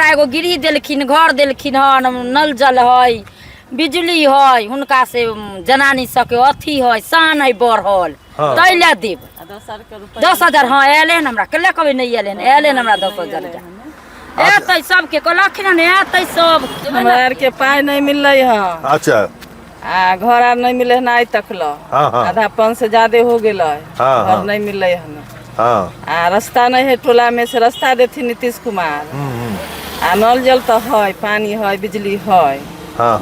हमरा एगो गिरी देलखिन, घर देलखिन हन, नल जल है, बिजली है, हुनका से जनानी सबके अथी है, शान है बढ़ल, तैले देब 10,000। हाँ एले हमरा कले कभी नहीं एले, एले हमरा 10,000 एतै सबके कहलखिन एतै सब। हमरा आर के पाई नहीं मिलले है। अच्छा आ घर आर नहीं मिले है, तक लो आधा पन से ज्यादा हो गए, घर नहीं मिले है। आ रास्ता नहीं है, टोला में से रास्ता देती नीतीश कुमार। आ नल जल तो है, पानी है, बिजली है,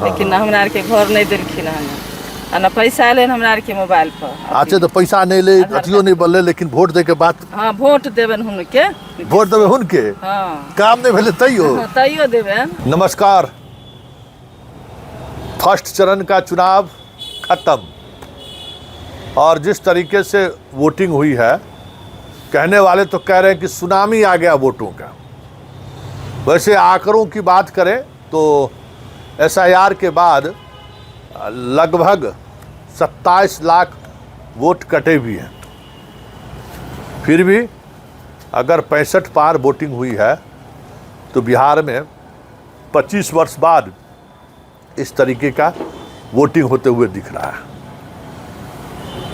लेकिन हमरा आर के घर नहीं दिलखिन है, ना पैसा आले हमरा आर के मोबाइल पर। अच्छा तो पैसा नहीं ले, अथियो नहीं बोले, लेकिन वोट दे के बात। हाँ वोट देबन हुनके, वोट देबे हुनके। हाँ काम नहीं भेले तैयो देबन। नमस्कार। फर्स्ट चरण का चुनाव खत्म और जिस तरीके से वोटिंग हुई है, कहने वाले तो कह रहे हैं कि सुनामी आ गया वोटों का। वैसे आंकड़ों की बात करें तो SIR के बाद लगभग 27 लाख वोट कटे भी हैं। फिर भी अगर 65 पार वोटिंग हुई है तो बिहार में 25 वर्ष बाद इस तरीके का वोटिंग होते हुए दिख रहा है।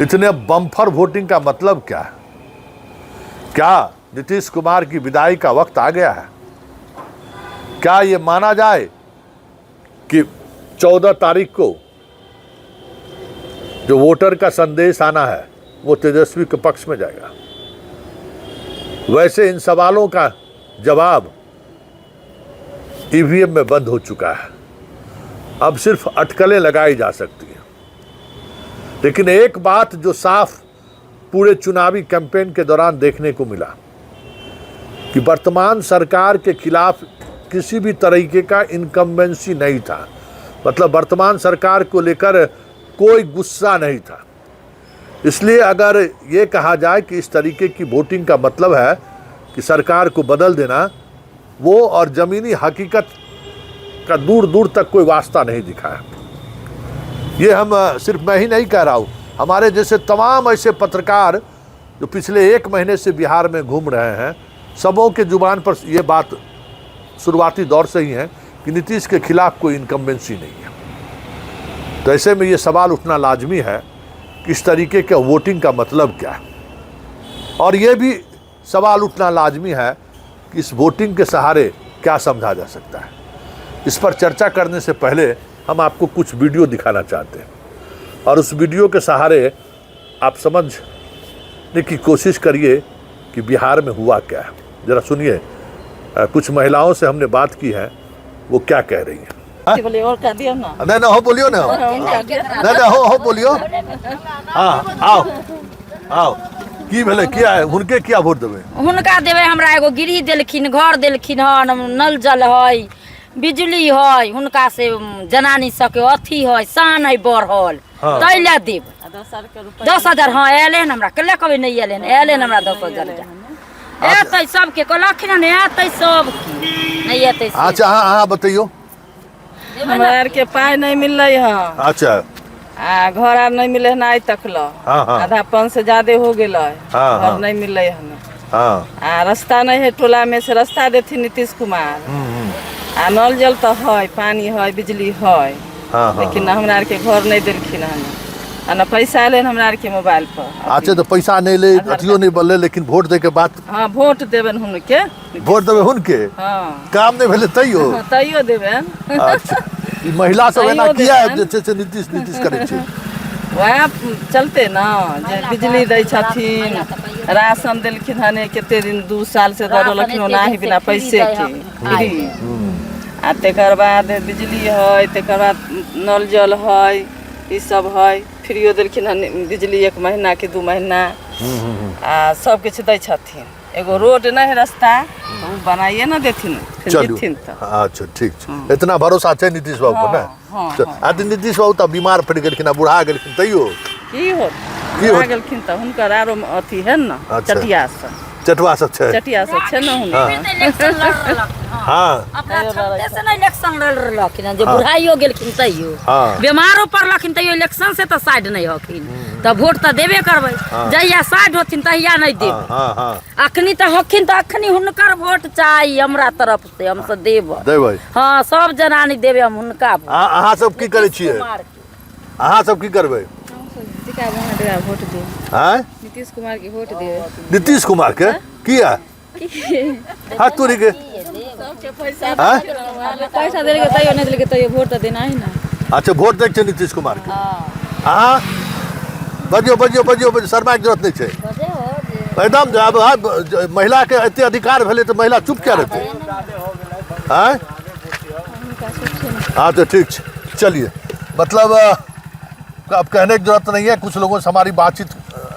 इतने बम्पर वोटिंग का मतलब क्या है? क्या नीतीश कुमार की विदाई का वक्त आ गया है? क्या ये माना जाए कि 14 तारीख को जो वोटर का संदेश आना है वो तेजस्वी के पक्ष में जाएगा? वैसे इन सवालों का जवाब EVM में बंद हो चुका है। अब सिर्फ अटकलें लगाई जा सकती हैं। लेकिन एक बात जो साफ पूरे चुनावी कैंपेन के दौरान देखने को मिला कि वर्तमान सरकार के खिलाफ किसी भी तरीके का इनकम्बेंसी नहीं था। मतलब वर्तमान सरकार को लेकर कोई गुस्सा नहीं था। इसलिए अगर ये कहा जाए कि इस तरीके की वोटिंग का मतलब है कि सरकार को बदल देना, वो और ज़मीनी हकीकत का दूर दूर तक कोई वास्ता नहीं दिखा है। ये हम सिर्फ मैं ही नहीं कह रहा हूँ, हमारे जैसे तमाम ऐसे पत्रकार जो पिछले 1 महीने से बिहार में घूम रहे हैं, सबों के जुबान पर ये बात शुरुआती दौर से ही है कि नीतीश के खिलाफ कोई इनकम्बेंसी नहीं है। तो ऐसे में ये सवाल उठना लाजमी है कि इस तरीके के वोटिंग का मतलब क्या है। और ये भी सवाल उठना लाजमी है कि इस वोटिंग के सहारे क्या समझा जा सकता है। इस पर चर्चा करने से पहले हम आपको कुछ वीडियो दिखाना चाहते हैं और उस वीडियो के सहारे आप समझने की कोशिश करिए कि बिहार में हुआ क्या है। ज़रा सुनिए, कुछ महिलाओं से हमने बात की है, वो क्या कह रही हैं। और कह दियो ना। नहीं हो बोलियो ना, नहीं हो बोलियो। हाँ आओ आओ, की भेले क्या है, हुनके क्या वोट देवे? हुनका देवे हमरा एगो गिरी देलखिन, घर देलखिन हन, नल जल है, बिजली है, हुनका से जनानी सबके अथी है, शान है बढ़ल, तैले देब 10,000। हाँ एले हमरा कले कभी नहीं एले, एले हमरा 10,000 एतै सबके कहलखिन एतै सब नहीं एतै। अच्छा हाँ बताइयो। हमरा आर के पाई नहीं मिलले है। अच्छा आ घर आर नहीं मिले है, तक लो आधा पन से ज्यादा हो गए, घर नहीं मिले है। आ रास्ता नहीं है, टोला में से रास्ता देती नीतीश कुमार। आ नल जल तो है, पानी है, बिजली है, लेकिन हमरा आर के घर नहीं दिलखिन है, ना पैसा आले हमरा आर के मोबाइल पर। अच्छा तो पैसा नहीं ले, अथियो नहीं बोले, लेकिन वोट दे के बात। हाँ वोट देबन हुनके। वोट देबे हुनके। हाँ काम नहीं भेले तैयो देबन। अच्छा ई महिला सब एना किया है जैसे नीतीश करे छे? वहाँ चलते ना जे बिजली दै छथिन, राशन दिलखिन हने केते दिन 2 साल से दऽ रहलखिन नाही बिना पैसे के फ्री। आ तेकर बाद बिजली है, तेकर बाद नल जल है, ई सब है, फ्रीओ दिलखिन हने बिजली 1 महीना के 2 महीना। आ सब किछ दै छथिन। एगो रोड नहीं है, रास्ता वो बनाइए ना देथिन फिर। अच्छा ठीक है, इतना भरोसा है नीतीश बाबू को ना। आज नीतीश बाबू तो बीमार पड़ गेलखिन, बुढ़ा गेलखिन, तैयो की होत बुढ़ा गेलखिन त हुनकर आरो अथी है ना, चटिया सब चटवा सब छै, चटिया सब छै ना हुनकर। हाँ अपना क्षमते से नहीं इलेक्शन लड़ रहलखिन जे बुढ़ाइयो गेलखिन तैयो हाँ। बीमारो पड़लखिन तैयो इलेक्शन से तो साइड नहीं हखिन तो वोट तो देबे करबै जहिया साइड होथिन तहिया नहीं देब हाँ हाँ अखनी तो हखिन तो अखनी हुनकर वोट चाही हमरा तरफ से हम सब देब देबै। हाँ सब जना नहीं देबे हम हुनका वोट। अहाँ सब की करै छियै, अहाँ सब की करबै? वोट दे हाँ नीतीश कुमार के वोट दे। नीतीश कुमार के किया हाँ तोरी के हाँ? पैसा देलके तैयो नहीं देलके तैयो वोट तो देना ही ना। अच्छा वोट दै छै नीतीश कुमार के। अहाँ बजियो बजियो बजियो बजियो, शर्मा के जरूरत नहीं छै एकदम। अब महिला के एते अधिकार भेलै तो महिला चुप क्या रहते? हाँ हाँ तो ठीक छै, चलिए मतलब अब कहने की जरूरत नहीं है। कुछ लोगों से हमारी बातचीत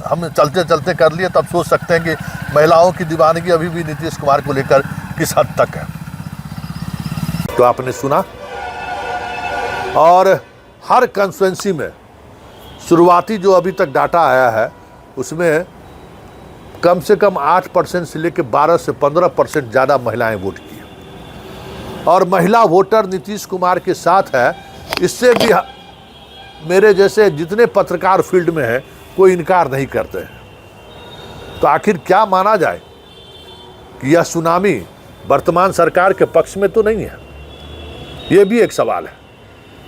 हम चलते चलते कर लिए, तब सोच सकते हैं कि महिलाओं की दीवानगी अभी भी नीतीश कुमार को लेकर किस हद तक है। तो आपने सुना, और हर कंस्टिट्यूंसी में शुरुआती जो अभी तक डाटा आया है उसमें कम से कम 8% से लेकर 12 से 15% ज़्यादा महिलाएं वोट की, और महिला वोटर नीतीश कुमार के साथ है। इससे भी मेरे जैसे जितने पत्रकार फील्ड में हैं कोई इनकार नहीं करते हैं। तो आखिर क्या माना जाए कि यह सुनामी वर्तमान सरकार के पक्ष में तो नहीं है? ये भी एक सवाल है,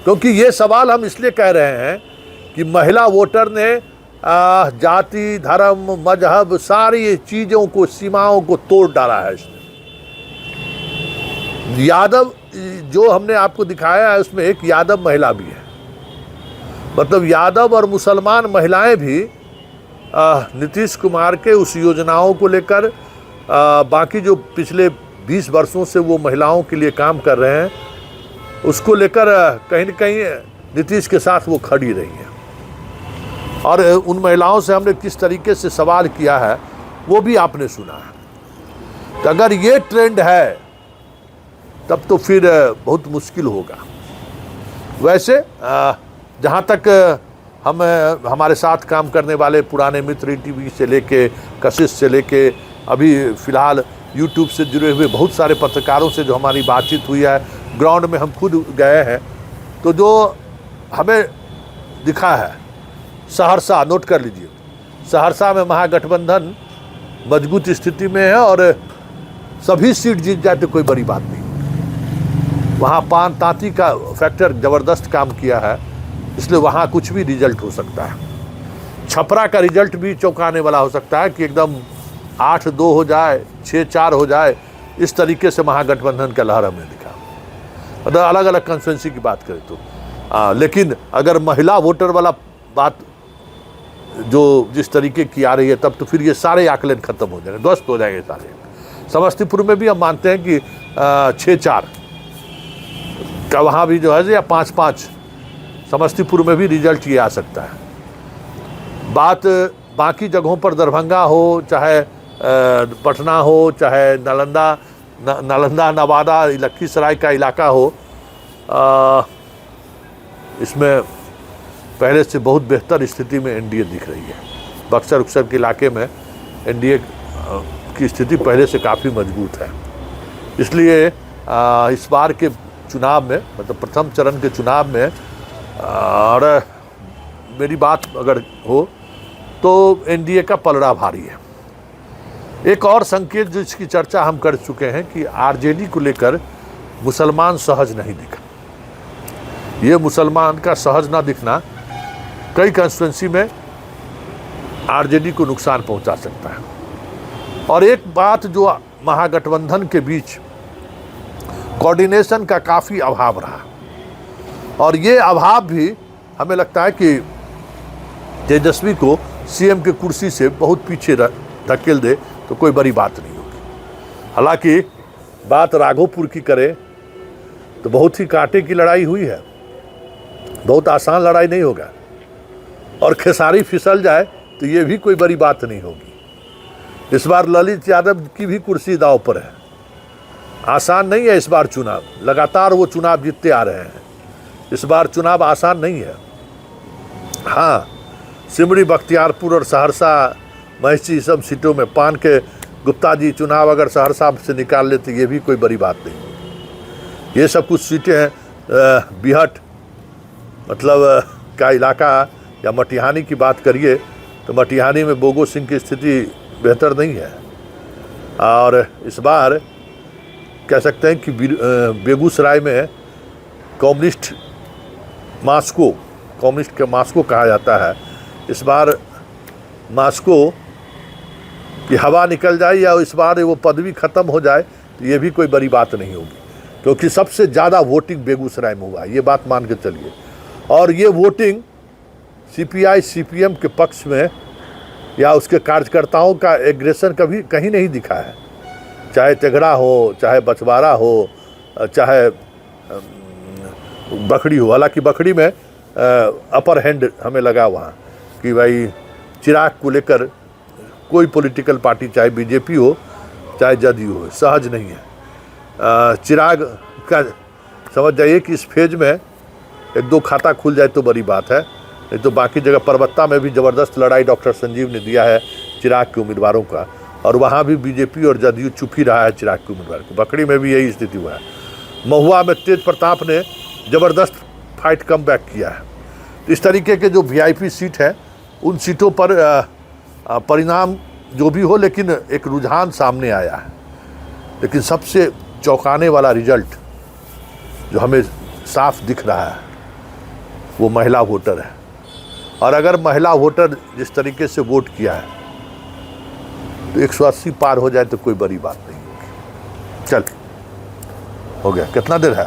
क्योंकि ये सवाल हम इसलिए कह रहे हैं कि महिला वोटर ने जाति धर्म मजहब सारी चीज़ों को, सीमाओं को तोड़ डाला है इसने। यादव जो हमने आपको दिखाया है उसमें एक यादव महिला भी है, मतलब यादव और मुसलमान महिलाएं भी नीतीश कुमार के उस योजनाओं को लेकर बाकी जो पिछले 20 वर्षों से वो महिलाओं के लिए काम कर रहे हैं उसको लेकर कहीं न कहीं नीतीश के साथ वो खड़ी रही हैं। और उन महिलाओं से हमने किस तरीके से सवाल किया है वो भी आपने सुना है। तो अगर ये ट्रेंड है तब तो फिर बहुत मुश्किल होगा। वैसे जहाँ तक हमारे साथ काम करने वाले पुराने मित्र टीवी से लेके कशिश से लेके अभी फ़िलहाल यूट्यूब से जुड़े हुए बहुत सारे पत्रकारों से जो हमारी बातचीत हुई है, ग्राउंड में हम खुद गए हैं, तो जो हमें दिखा है सहरसा, नोट कर लीजिए, सहरसा में महागठबंधन मजबूत स्थिति में है और सभी सीट जीत जाए तो कोई बड़ी बात नहीं। वहाँ पान तांती का फैक्टर ज़बरदस्त काम किया है, इसलिए वहाँ कुछ भी रिजल्ट हो सकता है। छपरा का रिजल्ट भी चौंकाने वाला हो सकता है कि एकदम 8-2 हो जाए, 6-4 हो जाए, इस तरीके से महागठबंधन का लहर हमें दिखा। मतलब अलग अलग कंस्टिट्यूंसी की बात करें तो लेकिन अगर महिला वोटर वाला बात जो जिस तरीके की आ रही है तब तो फिर ये सारे आकलन खत्म हो जाएंगे, ध्वस्त हो जाएंगे सारे। समस्तीपुर में भी हम मानते हैं कि 6-4 का वहाँ भी जो है या 5-5 समस्तीपुर में भी रिजल्ट ये आ सकता है। बात बाकी जगहों पर दरभंगा हो, चाहे पटना हो, चाहे नालंदा नवादा लखीसराय का इलाका हो, इसमें पहले से बहुत बेहतर स्थिति में एनडीए दिख रही है। बक्सर उक्सर के इलाके में एनडीए की स्थिति पहले से काफ़ी मजबूत है। इसलिए इस बार के चुनाव में, मतलब प्रथम चरण के चुनाव में, और मेरी बात अगर हो तो एनडीए का पलड़ा भारी है। एक और संकेत जो इसकी चर्चा हम कर चुके हैं कि आरजेडी को लेकर मुसलमान सहज नहीं दिखा। ये मुसलमान का सहज ना दिखना कई कंस्टिट्यूंसी में आरजेडी को नुकसान पहुंचा सकता है। और एक बात जो महागठबंधन के बीच कोऑर्डिनेशन का काफ़ी अभाव रहा, और ये अभाव भी हमें लगता है कि तेजस्वी को सीएम के कुर्सी से बहुत पीछे धकेल दे तो कोई बड़ी बात नहीं होगी। हालांकि बात राघोपुर की करें तो बहुत ही कांटे की लड़ाई हुई है, बहुत आसान लड़ाई नहीं होगा, और खेसारी फिसल जाए तो ये भी कोई बड़ी बात नहीं होगी। इस बार ललित यादव की भी कुर्सी दांव पर है, आसान नहीं है इस बार चुनाव, लगातार वो चुनाव जीतते आ रहे हैं, इस बार चुनाव आसान नहीं है। हाँ, सिमरी बख्तियारपुर और सहरसा महसी सब सीटों में पान के गुप्ता जी चुनाव अगर सहरसा से निकाल लेते ये भी कोई बड़ी बात नहीं। ये सब कुछ सीटें हैं बिहट मतलब का इलाका या मटिहानी की बात करिए तो मटिहानी में बोगो सिंह की स्थिति बेहतर नहीं है। और इस बार कह सकते हैं कि बेगूसराय में कम्युनिस्ट के मास्को कहा जाता है। इस बार मास्को की हवा निकल जाए या इस बार वो पदवी ख़त्म हो जाए तो ये भी कोई बड़ी बात नहीं होगी, क्योंकि सबसे ज़्यादा वोटिंग बेगूसराय में हुआ है, ये बात मान के चलिए। और ये वोटिंग सीपीआई सीपीएम के पक्ष में या उसके कार्यकर्ताओं का एग्रेशन कभी कहीं नहीं दिखा है, चाहे तेघड़ा हो, चाहे बछवाड़ा हो, चाहे बखड़ी हो। हालांकि बखड़ी में अपर हैंड हमें लगा वहाँ कि भाई चिराग को लेकर कोई पॉलिटिकल पार्टी, चाहे बीजेपी हो चाहे जदयू हो, सहज नहीं है। चिराग का समझ जाइए कि इस फेज में एक दो खाता खुल जाए तो बड़ी बात है, नहीं तो बाकी जगह परबत्ता में भी ज़बरदस्त लड़ाई डॉक्टर संजीव ने दिया है चिराग के उम्मीदवारों का, और वहाँ भी बीजेपी और जदयू चुप ही रहा है चिराग के उम्मीदवार को। बकड़ी में भी यही स्थिति हुआ है। महुआ में तेज प्रताप ने ज़बरदस्त फाइट कम बैक किया है। इस तरीके के जो वीआईपी सीट है उन सीटों पर परिणाम जो भी हो, लेकिन एक रुझान सामने आया है। लेकिन सबसे चौंकाने वाला रिजल्ट जो हमें साफ दिख रहा है वो महिला वोटर है। और अगर महिला वोटर जिस तरीके से वोट किया है तो 180 पार हो जाए तो कोई बड़ी बात नहीं होगी। चल हो गया, कितना देर है?